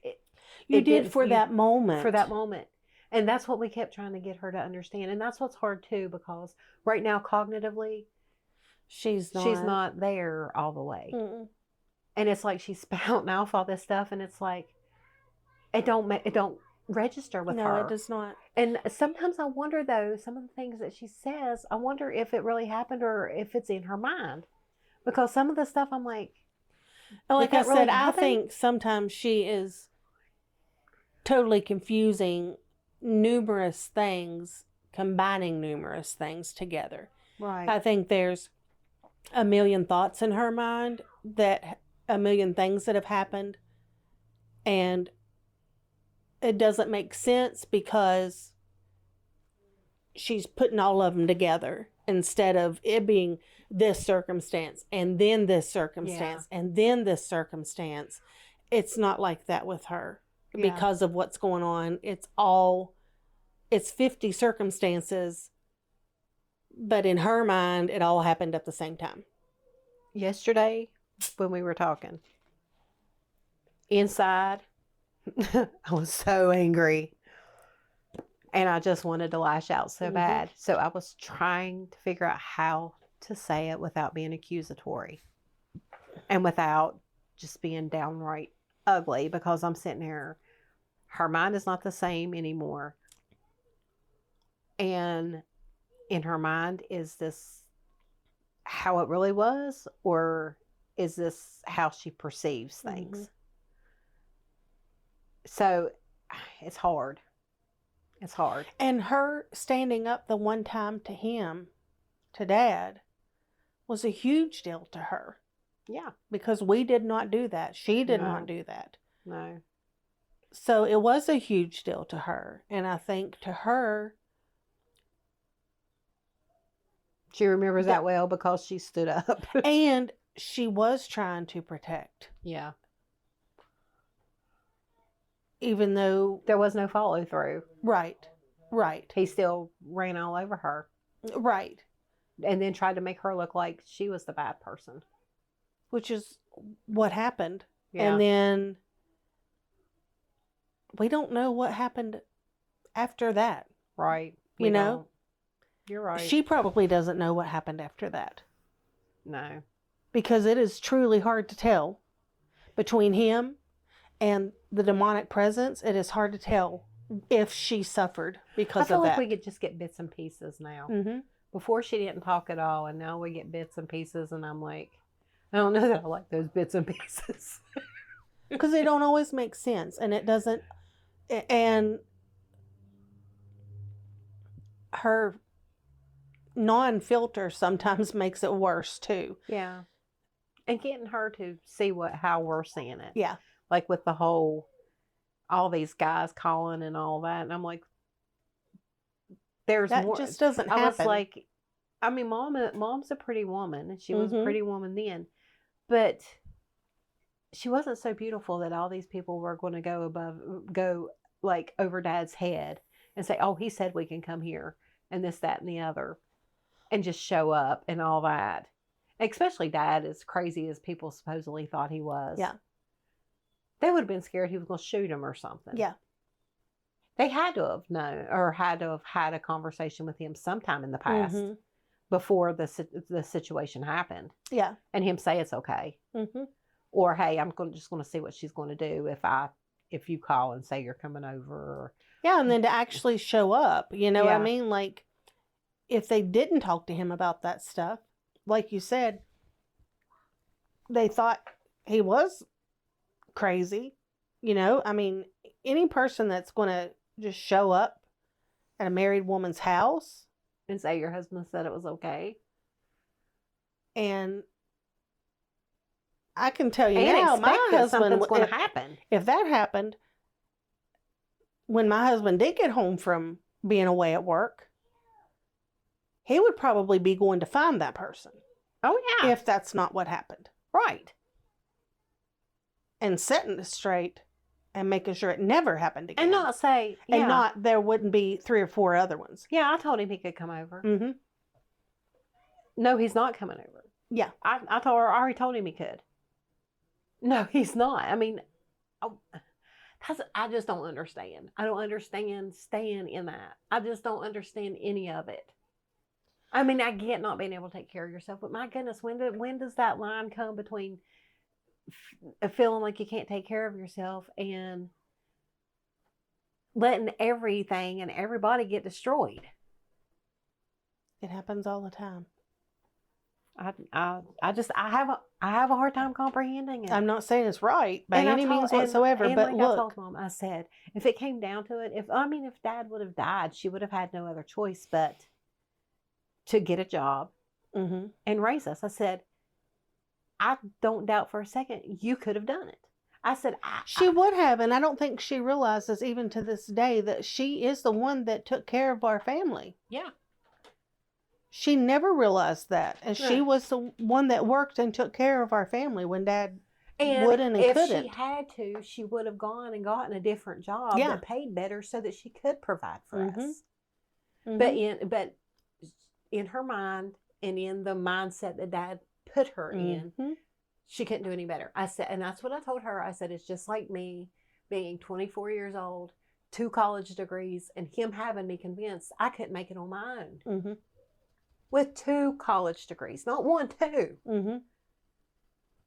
You it did didn't- for you- that moment. for that moment. And that's what we kept trying to get her to understand. And that's what's hard too, because right now, cognitively, She's she's not there all the way. Mm-mm. And it's like she's spouting off all this stuff, and it's like it don't register with No, her. it does not. And sometimes I wonder, though, some of the things that she says, I wonder if it really happened or if it's in her mind. Because some of the stuff I'm like, And like did I that really said, I happen? think sometimes she is totally confusing numerous things, combining numerous things together. right. I think there's a million thoughts in her mind, that a million things that have happened, and it doesn't make sense because she's putting all of them together instead of it being this circumstance and then this circumstance and then this circumstance. It's not like that with her because of what's going on. It's 50 circumstances, but in her mind, it all happened at the same time. Yesterday, when we were talking, inside, I was so angry. And I just wanted to lash out so Mhm. bad. So I was trying to figure out how to say it without being accusatory and without just being downright ugly, because I'm sitting here, her mind is not the same anymore. And in her mind, is this how it really was, or is this how she perceives things? So it's hard. It's hard. And her standing up the one time to him, to Dad, was a huge deal to her Yeah. because we did not do that. She did No. not do that. No. So it was a huge deal to her. And I think to her, She remembers that well because she stood up. and she was trying to protect, Yeah. even though, There was no follow through. right, He still ran all over her right, and then tried to make her look like she was the bad person. which is what happened. Yeah. And then we don't know what happened after that. right. You know? don't. You're right. She probably doesn't know what happened after that, No. because it is truly hard to tell between him and the demonic presence. It is hard to tell if she suffered I because feel of like that. we could just get bits and pieces now. Mm-hmm. Before she didn't talk at all, and now we get bits and pieces, and I'm like, I don't know that I like those bits and pieces. Because they don't always make sense, and it doesn't. And her non-filter sometimes makes it worse too. Yeah. And getting her to see how we're seeing it. Yeah. Like with the whole, all these guys calling and all that. And I'm like, there's That more. just doesn't I was happen. like, I mean, mom's a pretty woman, and she was a Mhm. pretty woman then, but she wasn't so beautiful that all these people were going to go like over Dad's head and say, oh, he said we can come here and this, that, and the other, and just show up and all that. Especially Dad, as crazy as people supposedly thought he was. Yeah. They would have been scared he was going to shoot him or something. Yeah. They had to have known, or had to have had a conversation with him sometime in the past Mhm. before the situation happened, Yeah. and him say it's okay, Mm-hmm. or hey, I'm just going to see what she's going to do if you call and say you're coming over. Or, Yeah, and then to actually show up, you know what I Yeah. mean? Like, if they didn't talk to him about that stuff, like you said, they thought he was crazy. You know, I mean, any person that's going to just show up at a married woman's house and say your husband said it was okay, and I can tell you and now, expect my that husband, something's going to happen. if that happened, when my husband did get home from being away at work, he would probably be going to find that person Oh yeah, if that's not what happened, right. and setting it straight and making sure it never happened again. And not say, yeah, and not there wouldn't be 3 or 4 other ones. yeah, I told him he could come over. Mm-hmm. No, he's not coming over. Yeah. I told her, I already told him he could. No, he's not. I mean, I just don't understand. I don't understand staying in that. I just don't understand any of it. I mean, I get not being able to take care of yourself, but my goodness, when does that line come between feeling like you can't take care of yourself and letting everything and everybody get destroyed? It happens all the time. I have a hard time comprehending it. I'm not saying it's right by And I any told- means and- whatsoever, and but like I look, told Mom, I said, if it came down to it, if Dad would have died, she would have had no other choice but to get a job mhm. and raise us. I said, I don't doubt for a second you could have done it. I said, She would have, and I don't think she realizes even to this day that she is the one that took care of our family. yeah. She never realized that, and she Right. was the one that worked and took care of our family when Dad And wouldn't and if she couldn't. had to, she would have gone and gotten a different job Yeah. that paid better so that she could provide for Mhm. us. Mhm. But in her mind and in the mindset that Dad put her in, Mhm. she couldn't do any better. I said, and that's what I told her. I said, it's just like me being 24 years old, 2 college degrees, and him having me convinced I couldn't make it on my own Mhm. with 2 college degrees, not 1, 2, Mhm.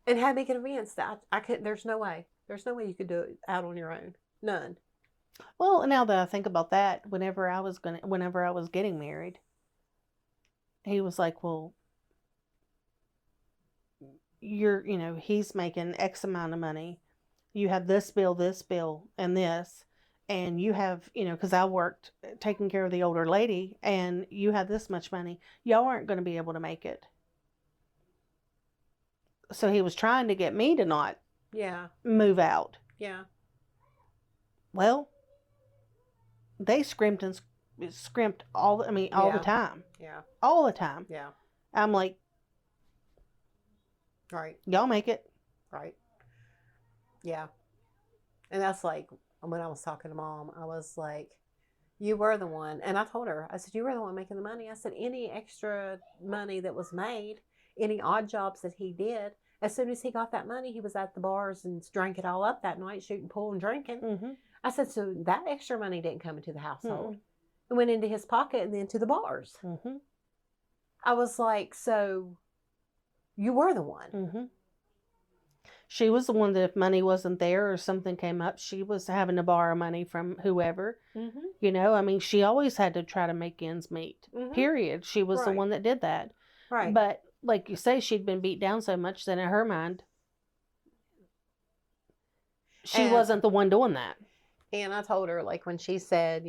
and had me convinced that I couldn't. There's no way you could do it out on your own. None. Well, now that I think about that, whenever I was getting married, he was like, "Well, he's making X amount of money. You have this bill, and this, and you have, because I worked taking care of the older lady, and you have this much money. Y'all aren't going to be able to make it." So he was trying to get me to not Yeah. move out. Yeah. Well, they scrimped all the Yeah. time. Yeah. All the time. Yeah. I'm like, Right. y'all make it. Right. Yeah. And that's like when I was talking to Mom, I was like, you were the one. And I told her, I said, you were the one making the money. I said, any extra money that was made, any odd jobs that he did, as soon as he got that money, he was at the bars and drank it all up that night, shooting pool and drinking. Mm-hmm. I said, so that extra money didn't come into the household. It went into his pocket and then to the bars. Mm-hmm. I was like, so you were the one. Mm-hmm. She was the one that if money wasn't there or something came up, she was having to borrow money from whoever. Mm-hmm. She always had to try to make ends meet. Mm-hmm. Period. She was the Right. one that did that. Right. But like you say, she'd been beat down so much that in her mind, she And- wasn't the one doing that. And I told her, like, when she said,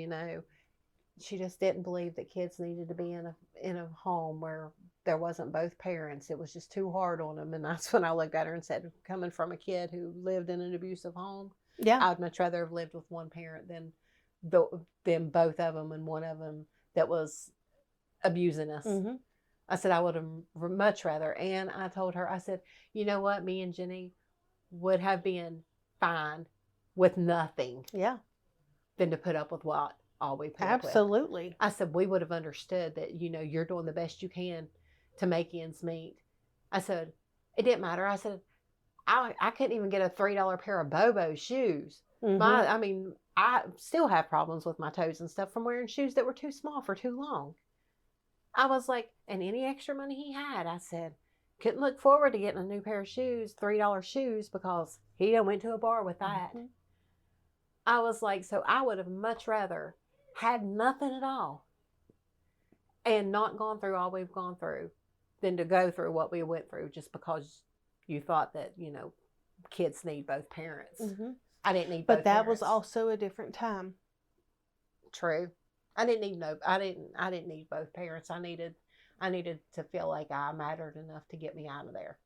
she just didn't believe that kids needed to be in a home where there wasn't both parents. It was just too hard on them. And that's when I looked at her and said, coming from a kid who lived in an abusive home, Yeah. I'd much rather have lived with one parent than both of them and one of them that was abusing us. Mm-hmm. I said, I would have much rather. And I told her, I said, you know what? Me and Jenny would have been fine with nothing Yeah. than to put up with what all we put up with. Absolutely. I said, we would have understood that, you're doing the best you can to make ends meet. I said, it didn't matter. I said, I couldn't even get a $3 pair of Bobo shoes. Mm-hmm. I still have problems with my toes and stuff from wearing shoes that were too small for too long. I was like, and any extra money he had, I said, couldn't look forward to getting a new pair of shoes, $3 shoes, because he done went to a bar with that. Mm-hmm. I was like, so I would have much rather had nothing at all and not gone through all we've gone through than to go through what we went through just because you thought that, kids need both parents. Mm-hmm. I didn't need But both that parents. was also a different time. True. I didn't need both parents. I needed to feel like I mattered enough to get me out of there.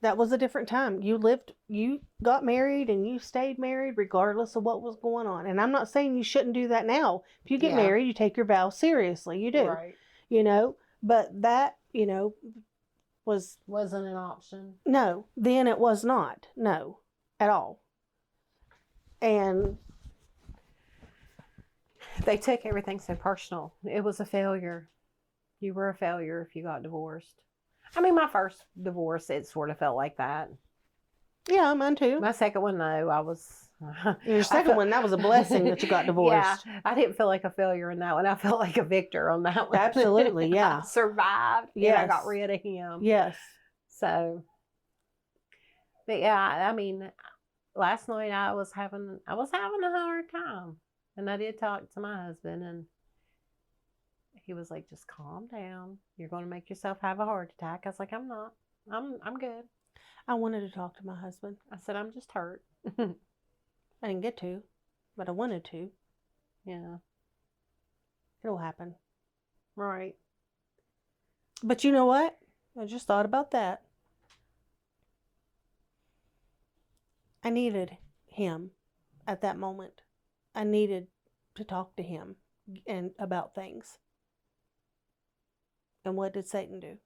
That was a different time. You got married and you stayed married regardless of what was going on. And I'm not saying you shouldn't do that now. If you get Yeah. married, you take your vows seriously. You do. Right. But that, Wasn't an option. no, then it was not. No, at all. And They took everything so personal. It was a failure. You were a failure if you got divorced. I mean, my first divorce, it sort of felt like that. Yeah, mine too. My second one, no, I was. Your second one, that was a blessing that you got divorced. Yeah, I didn't feel like a failure in that one. I felt like a victor on that one. Absolutely, yeah. I survived. Yeah, I got rid of him. Yes. So, but yeah, I mean, last night I was having a hard time, and I did talk to my husband, and he was like, "Just calm down. You're going to make yourself have a heart attack." I was like, "I'm not. I'm good." I wanted to talk to my husband. I said, "I'm just hurt." I didn't get to, but I wanted to. Yeah. It'll happen. Right. But you know what? I just thought about that. I needed him at that moment. I needed to talk to him and about things. And what did Satan do?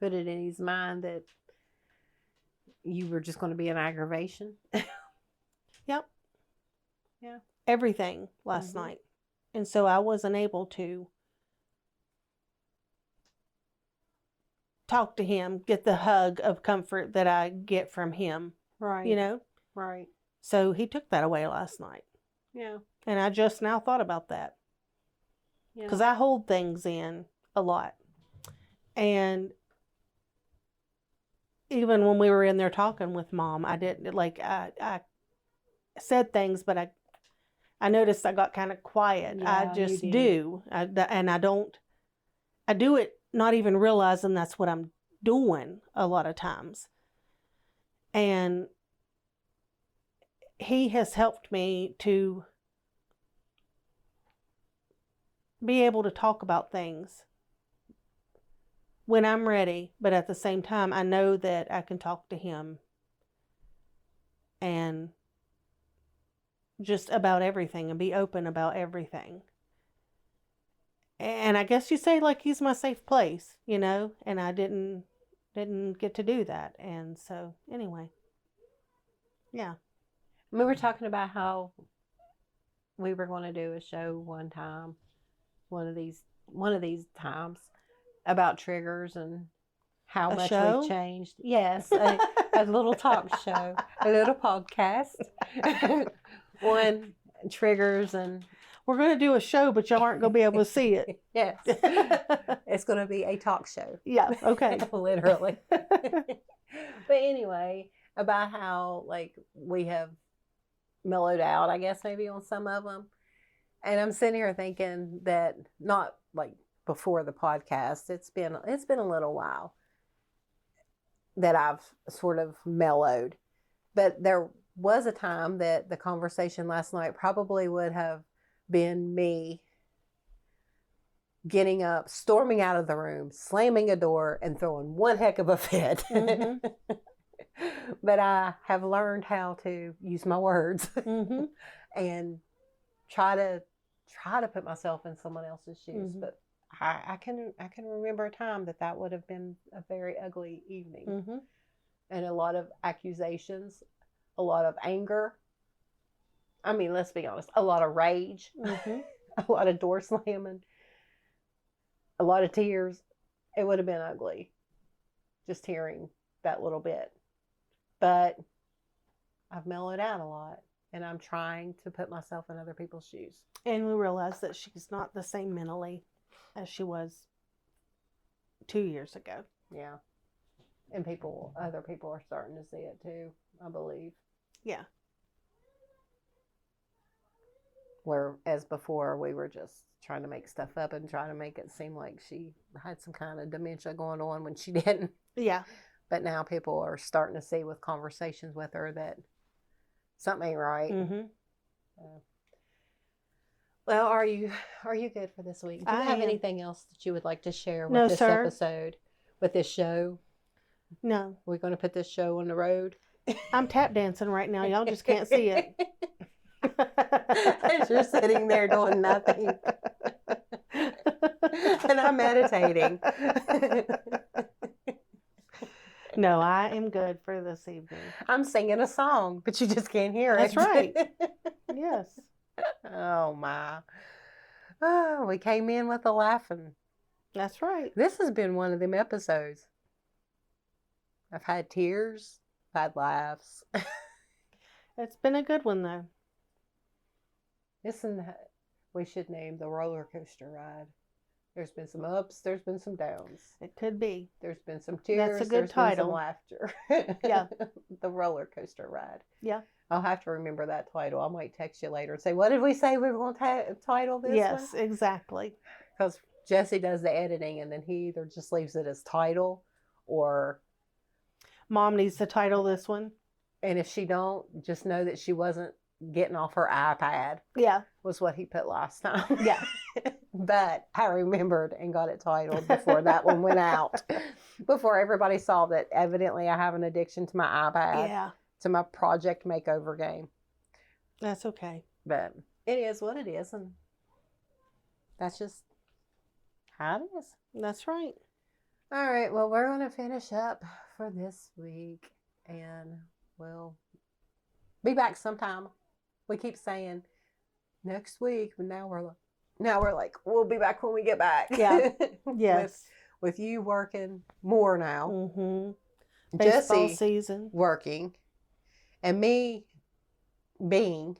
Put it in his mind that you were just going to be an aggravation. Yep. Yeah. Everything last night. And so I wasn't able to talk to him, get the hug of comfort that I get from him. Right. You know? Right. So he took that away last night. Yeah. And I just now thought about that. Yeah. Because I hold things in a lot. And even when we were in there talking with Mom, I didn't, like, I said things, but I noticed I got kind of quiet. Yeah, I just you did. do. And I do it not even realizing that's what I'm doing a lot of times. And he has helped me to be able to talk about things when I'm ready, but at the same time, I know that I can talk to him and just about everything and be open about everything. And I guess you say, like, he's my safe place, you know, and I didn't get to do that. And so anyway, yeah. We were talking about how we were going to do a show one time, one of these times, about triggers and how A much show? we've changed. Yes, a little talk show, a little podcast on triggers and We're going to do a show, but y'all aren't going to be able to see it. yes, it's going to be a talk show. Yeah, okay. Literally. But anyway, about how, like, we have mellowed out, I guess, maybe on some of them. And I'm sitting here thinking that, not like before the podcast, it's been a little while that I've sort of mellowed. But there was a time that the conversation last night probably would have been me getting up, storming out of the room, slamming a door, and throwing one heck of a fit. Mhm. But I have learned how to use my words Mm-hmm. and try to put myself in someone else's shoes. Mhm. But I can remember a time that would have been a very ugly evening, Mm-hmm. and a lot of accusations, a lot of anger. I mean, let's be honest, a lot of rage, Mm-hmm. a lot of door slamming, a lot of tears. It would have been ugly just hearing that little bit. But I've mellowed out a lot, and I'm trying to put myself in other people's shoes. And we realized that she's not the same mentally as she was 2 years ago. Yeah. And other people are starting to see it too, I believe. Yeah. Whereas before, we were just trying to make stuff up and trying to make it seem like she had some kind of dementia going on when she didn't. Yeah. But now people are starting to see with conversations with her that something ain't right. Mm-hmm. Well, are you good for this week? Do you I have am. anything else that you would like to share with No, this sir. episode, with this show? No, We're going to put this show on the road. I'm tap dancing right now. Y'all just can't see it. As you're sitting there doing nothing. And I'm meditating. No, I am good for this evening. I'm singing a song, but you just can't hear it. That's right. Yes. Oh, my. Oh, we came in with a laughing. That's right. This has been one of them episodes. I've had tears, I've had laughs. It's been a good one though. Isn't that, we should name the roller coaster ride. There's been some ups, there's been some downs. It could be. There's been some tears, That's a good there's been some title. laughter. Yeah. The roller coaster ride. Yeah. I'll have to remember that title. I might text you later and say, what did we say we were going to title this Yes, one? exactly. Because Jesse does the editing and then he either just leaves it as title or, Mom needs to title this one. and if she don't, just know that she wasn't getting off her iPad, Yeah. was what he put last time. Yeah. But I remembered and got it titled before that one went out. Before everybody saw that evidently I have an addiction to my iPad, Yeah. to my project makeover game. That's okay. But it is what it is, and that's just how it is. That's right. All right, well, we're going to finish up for this week, and we'll be back sometime. We keep saying next week, but now we're like, we'll be back when we get back. Yeah. Yes. With you working more now, Mm-hmm. Baseball Jesse season. working, and me being,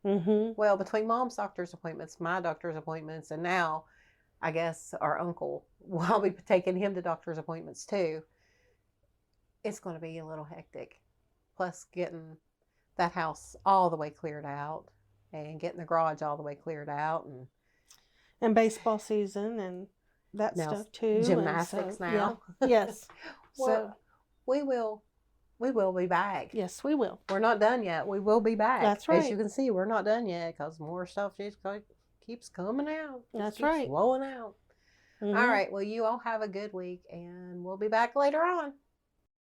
Mm-hmm. well, between Mom's doctor's appointments, my doctor's appointments, and now I guess our uncle, I'll be taking him to doctor's appointments too. It's going to be a little hectic. Plus getting that house all the way cleared out and getting the garage all the way cleared out, And baseball season and that Now stuff too. and gymnastics so, now. Yeah. Yes. Well, So we will be back. yes, we will. We're not done yet. We will be back. That's As right. you can see, we're not done yet because more stuff just keeps coming out. Just That's keeps right. Flowing out. Mhm. All right. Well, you all have a good week, and we'll be back later on.